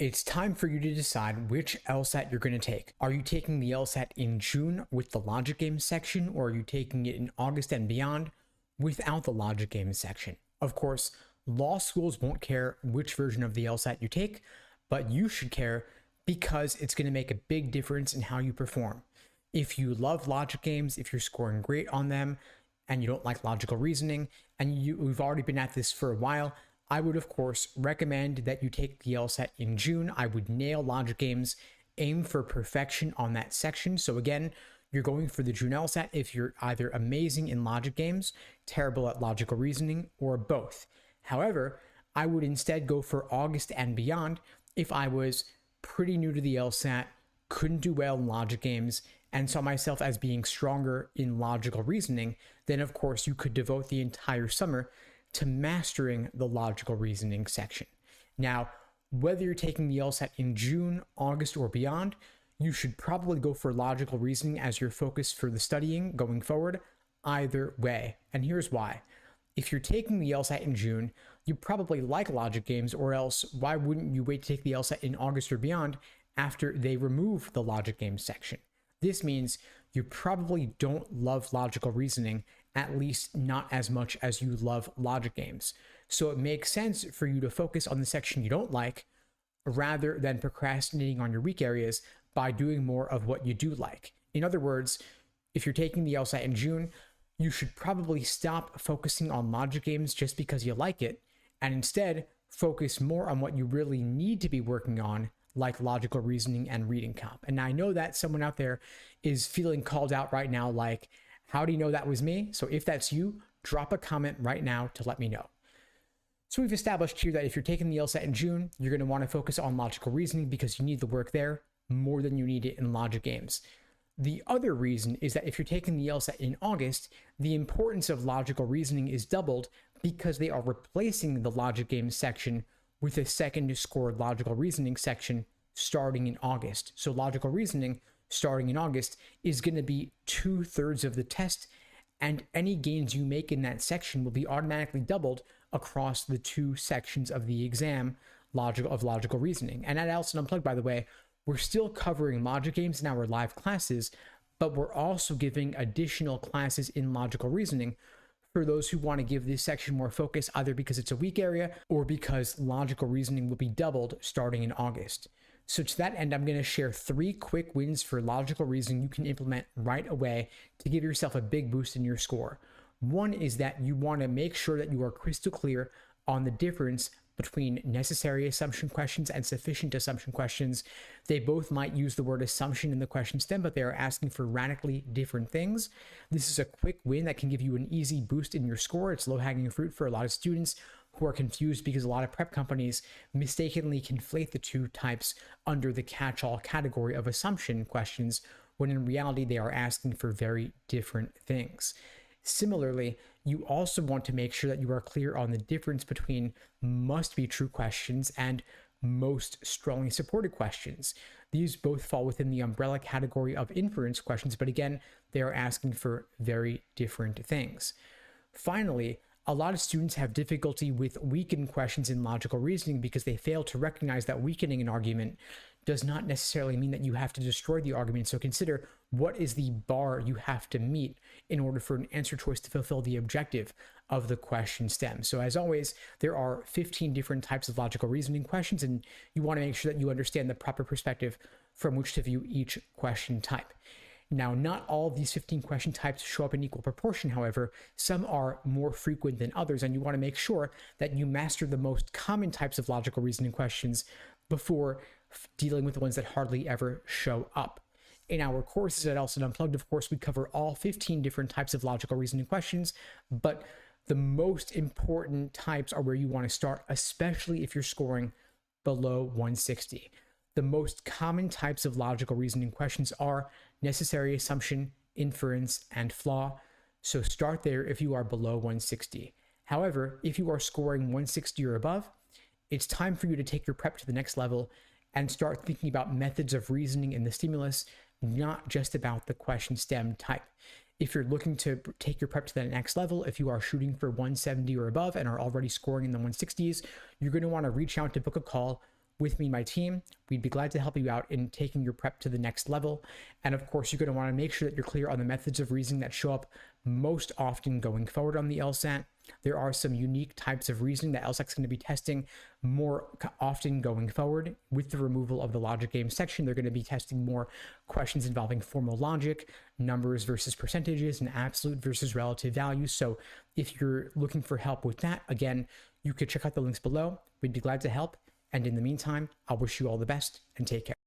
It's time for you to decide which LSAT you're going to take. Are you taking the LSAT in June with the logic games section, or are you taking it in August and beyond without the logic games section? Of course, law schools won't care which version of the LSAT you take, but you should care because it's going to make a big difference in how you perform. If you love logic games, if you're scoring great on them, and you don't like logical reasoning, and you've already been at this for a while, I would, of course, recommend that you take the LSAT in June. I would nail logic games, aim for perfection on that section. So again, you're going for the June LSAT if you're either amazing in logic games, terrible at logical reasoning, or both. However, I would instead go for August and beyond if I was pretty new to the LSAT, couldn't do well in logic games, and saw myself as being stronger in logical reasoning. Then of course you could devote the entire summer to mastering the logical reasoning section. Now, whether you're taking the LSAT in June, August, or beyond, you should probably go for logical reasoning as your focus for the studying going forward, either way. And here's why. If you're taking the LSAT in June, you probably like logic games, or else why wouldn't you wait to take the LSAT in August or beyond after they remove the logic games section? This means you probably don't love logical reasoning, at least not as much as you love logic games. So it makes sense for you to focus on the section you don't like rather than procrastinating on your weak areas by doing more of what you do like. In other words, if you're taking the LSAT in June, you should probably stop focusing on logic games just because you like it, and instead focus more on what you really need to be working on, like logical reasoning and reading comp. And I know that someone out there is feeling called out right now, like, how do you know that was me? So if that's you, drop a comment right now to let me know. So we've established here that if you're taking the LSAT in June, you're going to want to focus on logical reasoning because you need the work there more than you need it in logic games. The other reason is that if you're taking the LSAT in August, the importance of logical reasoning is doubled because they are replacing the logic games section with a second scored logical reasoning section starting in August. So logical reasoning starting in August is going to be 2/3 of the test, and any gains you make in that section will be automatically doubled across the two sections of the exam logical reasoning. And at LSAT Unplugged, by the way, we're still covering logic games in our live classes, but we're also giving additional classes in logical reasoning for those who want to give this section more focus, either because it's a weak area or because logical reasoning will be doubled starting in August. So to that end, I'm going to share 3 quick wins for logical reasoning you can implement right away to give yourself a big boost in your score. One is that you want to make sure that you are crystal clear on the difference between necessary assumption questions and sufficient assumption questions. They both might use the word assumption in the question stem, but they are asking for radically different things. This is a quick win that can give you an easy boost in your score. It's low-hanging fruit for a lot of students who are confused because a lot of prep companies mistakenly conflate the two types under the catch-all category of assumption questions, when in reality they are asking for very different things. Similarly, you also want to make sure that you are clear on the difference between must-be-true questions and most strongly supported questions. These both fall within the umbrella category of inference questions, but again, they are asking for very different things. Finally, a lot of students have difficulty with weakened questions in logical reasoning because they fail to recognize that weakening an argument does not necessarily mean that you have to destroy the argument. So consider, what is the bar you have to meet in order for an answer choice to fulfill the objective of the question stem. So as always, there are 15 different types of logical reasoning questions, and you want to make sure that you understand the proper perspective from which to view each question type. Now, not all of these 15 question types show up in equal proportion. However, some are more frequent than others, and you want to make sure that you master the most common types of logical reasoning questions before dealing with the ones that hardly ever show up. In our courses at LSAT Unplugged, of course, we cover all 15 different types of logical reasoning questions, but the most important types are where you want to start, especially if you're scoring below 160. The most common types of logical reasoning questions are necessary assumption, inference, and flaw. So start there if you are below 160. However, if you are scoring 160 or above, it's time for you to take your prep to the next level and start thinking about methods of reasoning in the stimulus, not just about the question stem type. If you're looking to take your prep to the next level, if you are shooting for 170 or above and are already scoring in the 160s, you're going to want to reach out to book a call with me and my team. We'd be glad to help you out in taking your prep to the next level. And of course, you're going to want to make sure that you're clear on the methods of reasoning that show up most often going forward on the LSAT. There are some unique types of reasoning that LSAT is going to be testing more often going forward. With the removal of the logic game section, they're going to be testing more questions involving formal logic, numbers versus percentages, and absolute versus relative values. So if you're looking for help with that, again, you could check out the links below. We'd be glad to help. And in the meantime, I'll wish you all the best and take care.